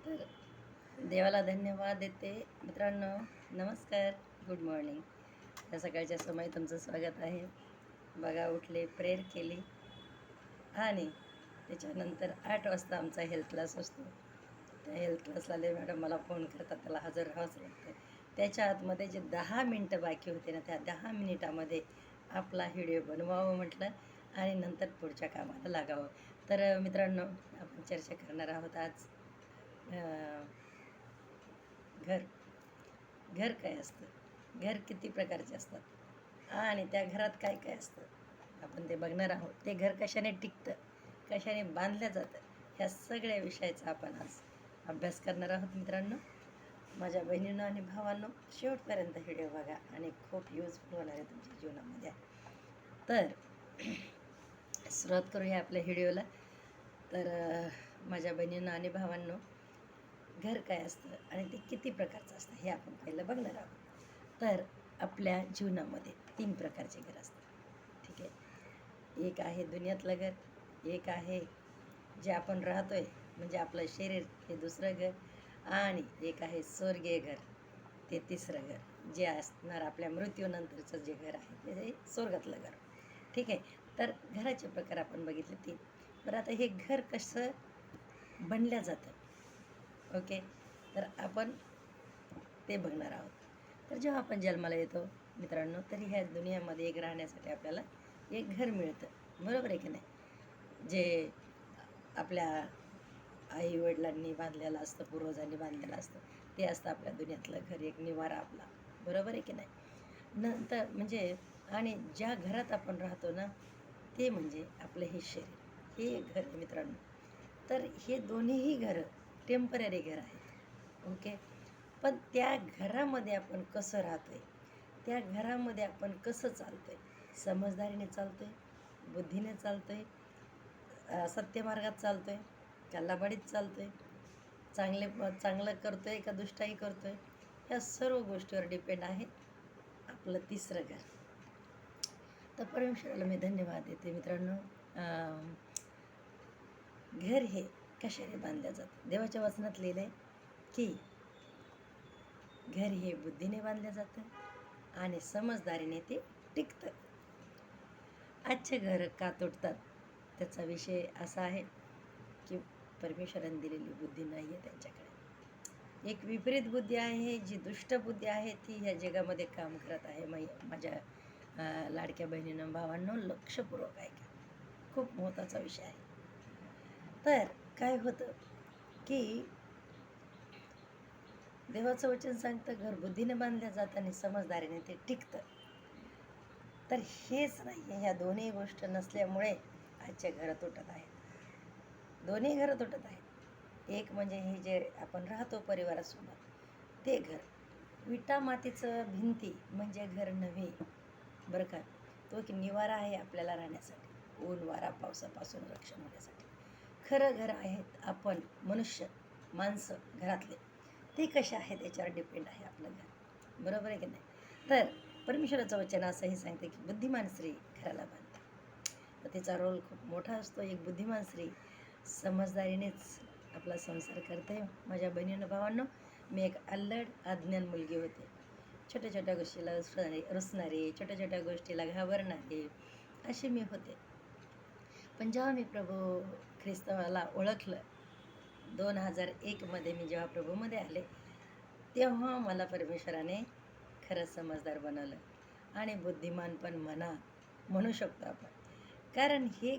तर देवाला धन्यवाद देते. मित्रांनो, नमस्कार, गुड मॉर्निंग. या सकाळच्या समयी तुमचं स्वागत आहे. बघा, उठले, प्रेयर केली आणि त्याच्यानंतर 8 वाजता आमचा हेल्थ क्लास असतो. त्या हेल्थ क्लासला मॅडम मला फोन करतात, त्याला हजर राहावंच लागतं. त्याच्या आतमध्ये जे 10 मिनटं बाकी होते ना, त्या 10 मिनिटामध्ये आपला व्हिडिओ बनवावं म्हटलं आणि नंतर पुढच्या कामाला लागावं. तर मित्रांनो, आपण चर्चा करणार आहोत आज घर. घर काय असतं, घर किती प्रकारचे असतात आणि त्या घरात काय काय असतं आपण ते बघणार आहोत. ते घर कशाने टिकतं, कशाने बांधलं जातं, ह्या सगळ्या विषयाचा आपण आज अभ्यास करणार आहोत. मित्रांनो, माझ्या बहिणींनो आणि भावांनो, शेवटपर्यंत व्हिडिओ बघा आणि खूप युजफुल होणार आहे तुमच्या जीवनामध्ये. तर सुरुवात करूया आपल्या व्हिडिओला. तर माझ्या बहिणींनो आणि भावांनो, घर काय असतं आणि ते किती प्रकारचं असतं हे आपण पहिलं बघणार आहोत. तर आपल्या जीवनामध्ये 3 प्रकारचे घर असतात, ठीक आहे. एक आहे दुनियातलं घर, एक आहे जे आपण राहतो आहे म्हणजे आपलं शरीर, हे दुसरं घर, आणि एक आहे स्वर्गीय घर, ते तिसरं घर, जे असणार आपल्या मृत्यूनंतरचं जे घर आहे ते स्वर्गातलं घर, ठीक आहे. तर घराचे प्रकार आपण बघितले 3. बरं, आता हे घर कसं बनलं जातं, ओके, तर आपण ते बघणार आहोत. तर जेव्हा आपण जन्माला येतो मित्रांनो, तरी ह्या दुनियामध्ये एक राहण्यासाठी आपल्याला एक घर मिळतं, बरोबर आहे की नाही. जे आपल्या आईवडिलांनी बांधलेलं असतं, पूर्वजांनी बांधलेलं असतं, ते असतं आपल्या दुनियातलं घर, एक निवारा आपला, बरोबर आहे की नाही. नंतर म्हणजे आणि ज्या घरात आपण राहतो ना, ते म्हणजे आपलं हे शरीर, हे एक घर आहे मित्रांनो. तर हे दोन्हीही घरं टेम्पररी घर आहेत, ओके. पण त्या घरामध्ये आपण कसं राहतो आहे, त्या घरामध्ये आपण कसं चालतो आहे, समजदारीने चालतो आहे, बुद्धीने चालतो आहे, सत्यमार्गात चालतो आहे का लबाडीत चालतो आहे, चांगलं करतो आहे का दुष्टाई करतो आहे, ह्या सर्व गोष्टीवर डिपेंड आहे आपलं तिसरं घर. तर परमेश्वराला मी धन्यवाद देते मित्रांनो. घर हे कशाने बांधलं जातं, देवाच्या वचनात लिहिलं आहे की घर हे बुद्धीने बांधलं जातं आणि समजदारीने ते टिकतं. आजचे घर का तुटतात, त्याचा विषय असा आहे की परमेश्वराने दिलेली बुद्धी नाही आहे त्यांच्याकडे. एक विपरीत बुद्धी आहे, जी दुष्ट बुद्धी आहे, ती ह्या जगामध्ये काम करत आहे. माझ्या लाडक्या बहिणीनं भावांनो, लक्षपूर्वक ऐका, खूप महत्त्वाचा विषय आहे. तर काय होतं की देवाचं वचन सांगतं घर बुद्धीने बांधलं जातं आणि समजदारीने ते टिकतं. तर हेच नाही आहे, ह्या दोन्ही गोष्ट नसल्यामुळे आजच्या घरं तुटत आहेत. दोन्ही घरं तुटत आहेत. एक म्हणजे हे जे आपण राहतो परिवारासोबत, ते घर विटा मातीचं भिंती म्हणजे घर नव्हे, बरं का. तो एक निवारा आहे आपल्याला राहण्यासाठी, ऊन वारा पावसापासून रक्षण होण्यासाठी. खरं घर आहेत आपण मनुष्य, माणसं घरातले, ते कसे आहेत याच्यावर डिपेंड आहे आपलं घर, बरोबर आहे की नाही. तर परमेश्वराचं वचन असंही सांगते की बुद्धिमान स्त्री घराला बांधते. तर तिचा रोल खूप मोठा असतो. एक बुद्धिमान स्त्री समजदारीनेच आपला संसार करते. माझ्या बहिणीनं भावांनो, मी एक अल्लड अज्ञान मुलगी होते. छोट्या छोट्या गोष्टीला रुसणारी, छोट्या छोट्या गोष्टीला घाबरणारी अशी मी होते. पण जेव्हा मी प्रभू ख्रिस्ताला ओळखलं, 2001मध्ये मी जेव्हा प्रभूमध्ये आले, तेव्हा मला परमेश्वराने खरं समजदार बनवलं आणि बुद्धिमान पण म्हणू शकतो आपण. कारण हे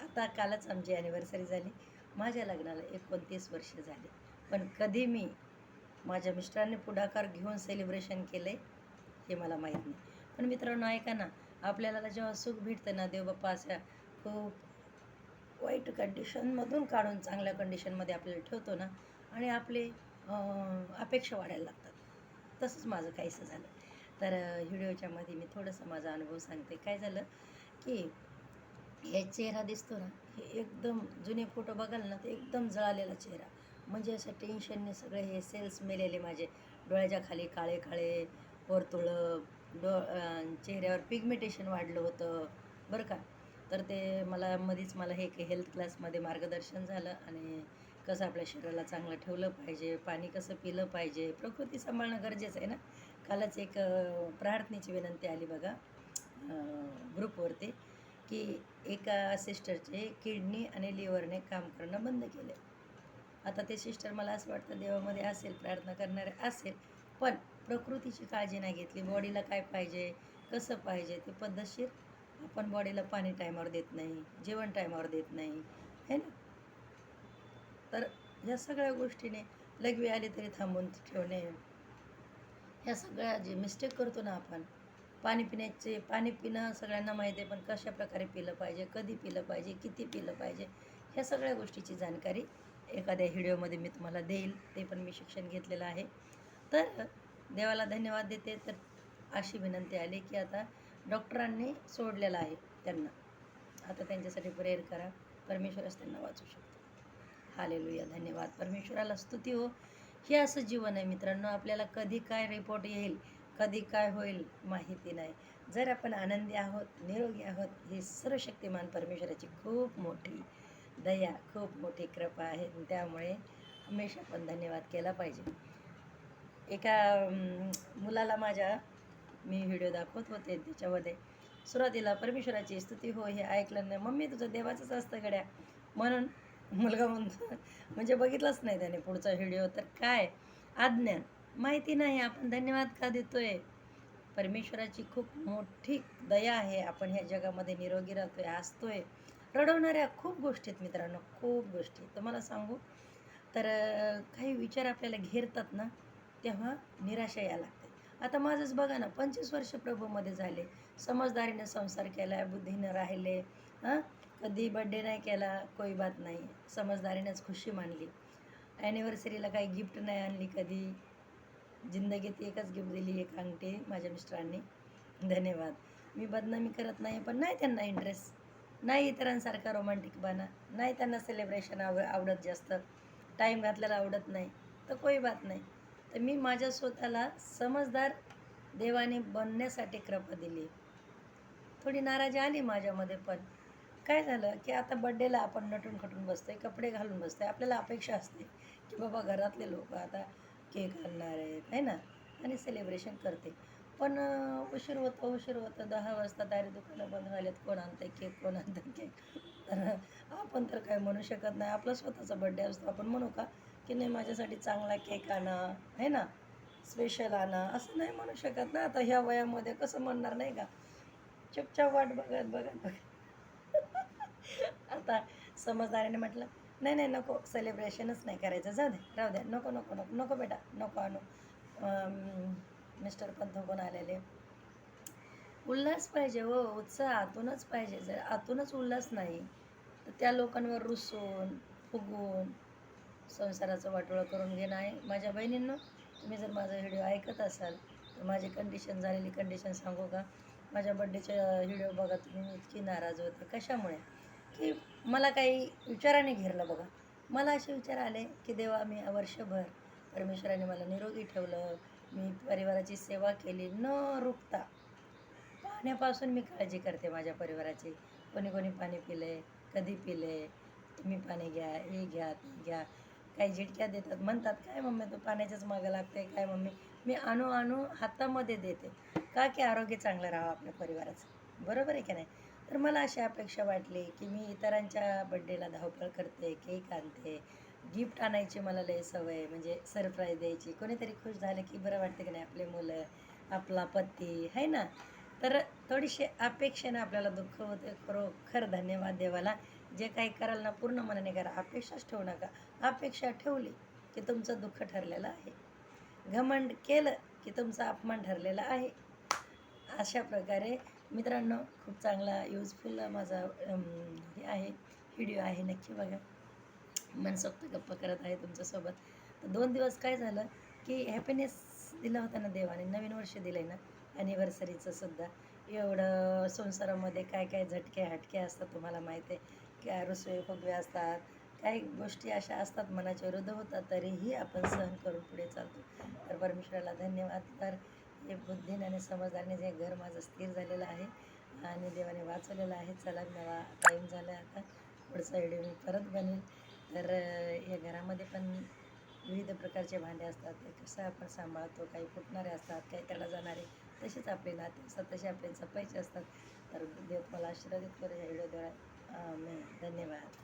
आता कालच आमची ॲनिव्हर्सरी झाली. माझ्या लग्नाला 29 वर्ष झाली. पण कधी मी माझ्या मिस्टरांनी पुढाकार घेऊन सेलिब्रेशन केलं आहे हे मला माहीत नाही. पण मित्रांनो ऐका ना, आपल्याला जेव्हा सुख भेटतं ना, देवबाप्पा अशा खूप वाईट कंडिशनमधून काढून चांगल्या कंडिशनमध्ये आपल्याला ठेवतो ना, आणि आपले अपेक्षा वाढायला लागतात. तसंच माझं काहीसं झालं. तर व्हिडिओच्या मध्ये मी थोडंसं माझा अनुभव सांगते. काय झालं की हे चेहरा दिसतो ना, हे एकदम जुने फोटो बघाल ना, ते एकदम जळालेला चेहरा, म्हणजे असं टेन्शनने सगळे हे सेल्स मेलेले माझे. डोळ्याच्या खाली काळे काळे वर्तुळं, चेहऱ्यावर पिगमेंटेशन वाढलं होतं, बरं का. तर ते मला मध्येच मला हे हेल्थ क्लासमध्ये मार्गदर्शन झालं आणि कसं आपल्या शरीराला चांगलं ठेवलं पाहिजे, पाणी कसं पिलं पाहिजे, प्रकृती सांभाळणं गरजेचं आहे ना. कालच एक प्रार्थनेची विनंती आली बघा ग्रुपवरती, की एका सिस्टरचे किडनी आणि लिव्हरने काम करणं बंद केलं. आता ते सिस्टर मला असं वाटतं देवामध्ये असेल, प्रार्थना करणारे असेल, पण प्रकृतीची काळजी नाही घेतली. बॉडीला काय पाहिजे, कसं पाहिजे ते पद्धतशीर आपण बॉडीला पाणी टायमावर देत नाही, जेवण टायमावर देत नाही, है ना. तर या सगळ्या गोष्टीने लघवी आली तरी थांबून ठेवणे, ह्या सगळ्या जे मिस्टेक करतो ना आपण. पाणी पिणं सगळ्यांना माहिती आहे, पण कशा प्रकारे पिलं पाहिजे, कधी पिलं पाहिजे, किती पिलं पाहिजे, ह्या सगळ्या गोष्टीची जाणकारी एखाद्या व्हिडिओमध्ये मी तुम्हाला देईल. ते पण मी शिक्षण घेतलेलं आहे. तर देवाला धन्यवाद देते. तर अशी विनंती आली की आता डॉक्टरांनी सोडलेलं आहे त्यांना, आता त्यांच्यासाठी प्रेयर करा, परमेश्वरच त्यांना वाचू शकतो. हालेलुया, धन्यवाद परमेश्वराला, स्तुती हो. हे असं जीवन आहे मित्रांनो, आपल्याला कधी काय रिपोर्ट येईल, कधी काय होईल माहिती नाही. जर आपण आनंदी आहोत, निरोगी आहोत, ही सर्वशक्तिमान परमेश्वराची खूप मोठी दया, खूप मोठी कृपा आहे. त्यामुळे हमेशा आपण धन्यवाद केला पाहिजे. एका मुलाला माझ्या मी व्हिडिओ दाखवत होते, त्याच्यामध्ये सुरुवातीला परमेश्वराची स्तुती हो हे ऐकलं नाही. मम्मी तुझं देवाचंच असतं गड्या, म्हणून मुलगा म्हणतो, म्हणजे बघितलंच नाही त्याने पुढचा व्हिडिओ. तर काय अज्ञान, माहिती नाही आपण धन्यवाद का देतोय. परमेश्वराची खूप मोठी दया आहे. आपण ह्या जगामध्ये निरोगी राहतोय, हसतोय. रडवणाऱ्या खूप गोष्टी आहेत मित्रांनो, खूप गोष्टी. तुम्हाला सांगू तर काही विचार आपल्याला घेरतात ना, तेव्हा निराशा यायला लागते. आता माझंच बघा ना, 25 वर्ष प्रभूमध्ये झाले, समजदारीने संसार केला आहे, बुद्धीनं राहिले. हां, कधी बड्डे नाही केला, कोई बात नाही, समजदारीनेच खुशी मानली. ॲनिव्हर्सरीला काही गिफ्ट नाही आणली कधी, जिंदगीत एकच गिफ्ट दिली, एक अंगठी माझ्या मिस्टरांनी, धन्यवाद. मी बदनामी करत नाही, पण नाही त्यांना इंटरेस्ट, नाही इतरांसारखा रोमॅन्टिकपणा, नाही त्यांना सेलिब्रेशन आवडत, जास्त टाईम घातलेला आवडत नाही, तर कोई बात नाही. तर मी माझ्या स्वतःला समजदार देवाने बनण्यासाठी कृपा दिली. थोडी नाराजी आली माझ्यामध्ये, पण काय झालं की आता बड्डेला आपण नटून खटून बसतोय, कपडे घालून बसतोय, आपल्याला अपेक्षा असते की बाबा घरातले लोक आता केक आणणार आहेत, आहे ना, आणि सेलिब्रेशन करते. पण उशीर होतं 10 वाजता दारी दुकानं बंद व्हायलेत, कोण आणतं केक, कोण आणतं केक. तर आपण तर काय म्हणू शकत नाही, आपला स्वतःचा बड्डे असतो, आपण म्हणू का की नाही माझ्यासाठी चांगला केक आणा, आहे ना, स्पेशल आणा, असं नाही म्हणू शकत ना. आता ह्या वयामध्ये कसं म्हणणार, नाही का. चुपचाप वाट बघत बघत बघत आता समजदारीने म्हटलं नाही नाही नको, सेलिब्रेशनच नाही करायचं, जाऊ दे, राहू द्या, नको नको नको नको बेटा, नको आणू. मिस्टर पण थकून आलेले. उल्हास पाहिजे हो, उत्साह आतूनच पाहिजे. जर आतूनच उल्हास नाही तर त्या लोकांवर रुसून फुगून संसाराचं वाटोळं करून घेणं आहे. माझ्या बहिणींनो, तुम्ही जर माझा व्हिडिओ ऐकत असाल तर माझी कंडिशन, झालेली कंडिशन सांगू का. माझ्या बड्डेच्या व्हिडिओ बघा तुम्ही, इतकी नाराज होते. कशामुळे की मला काही विचाराने घेरलं बघा. मला असे विचार आले की देवा, मी वर्षभर परमेश्वराने मला निरोगी ठेवलं, मी परिवाराची सेवा केली न रुकता. पाण्यापासून मी काळजी करते माझ्या परिवाराची. कोणी कोणी पाणी पिले, कधी पिले, तुम्ही पाणी घ्या, हे घ्या, ते घ्या. काही झिटक्या देतात, म्हणतात काय मम्मी तू पाण्याच्याच मागं लागते, काय मम्मी. मी आणू हातामध्ये देते, का की आरोग्य चांगलं राहावं आपल्या परिवाराचं, बरोबर आहे की नाही. तर मला अशी अपेक्षा वाटली की मी इतरांच्या बड्डेला धावपळ करते, केक आणते, गिफ्ट आणायची मला लय सवय, म्हणजे सरप्राईज द्यायची. कोणीतरी खुश झालं की बरं वाटतं की नाही, आपले मुलं, आपला पती, आहे ना. तर थोडीशी अपेक्षेनं आपल्याला दुःख होते. खरोखर धन्यवाद देवाला. जे काही कराल ना पूर्ण मनाने करा, अपेक्षाच ठेवू नका. अपेक्षा ठेवली की तुमचं दुःख ठरलेलं आहे, घमंड केलं की तुमचा अपमान ठरलेला आहे. अशा प्रकारे मित्रांनो, खूप चांगला युजफुल माझा हे आहे, व्हिडिओ आहे, नक्की बघा. मनसोक्त गप्पा करत आहे तुमच्यासोबत. तर 2 दिवस काय झालं की हॅपीनेस दिला होता ना देवाने, नवीन वर्ष दिलं आहे ना, ॲनिव्हर्सरीचं सुद्धा. एवढं संसारामध्ये काय काय झटके हटके असतात तुम्हाला माहीत आहे, काय रुसवे फुगवे असतात, काही गोष्टी अशा असतात मनाच्या विरुद्ध होतात, तरीही आपण सहन करून पुढे चालतो. तर परमेश्वराला धन्यवाद. तर हे बुद्धीने आणि समजदारीने जे घर माझं स्थिर झालेलं आहे आणि देवाने वाचवलेलं आहे. चला, मला टाईम झाला आहे आता, पुढचा व्हिडिओ मी परत बनेल. तर या घरामध्ये पण विविध प्रकारचे भांडे असतात. ते कसं आपण सांभाळतो, काही फुटणारे असतात, काही त्याला जाणारे. तसेच आपले नाते असतात, तसे आपले जपायचे असतात. तर देव तुम्हाला आशीर्वादित करू या व्हिडिओद्वारे. धन्यवाद.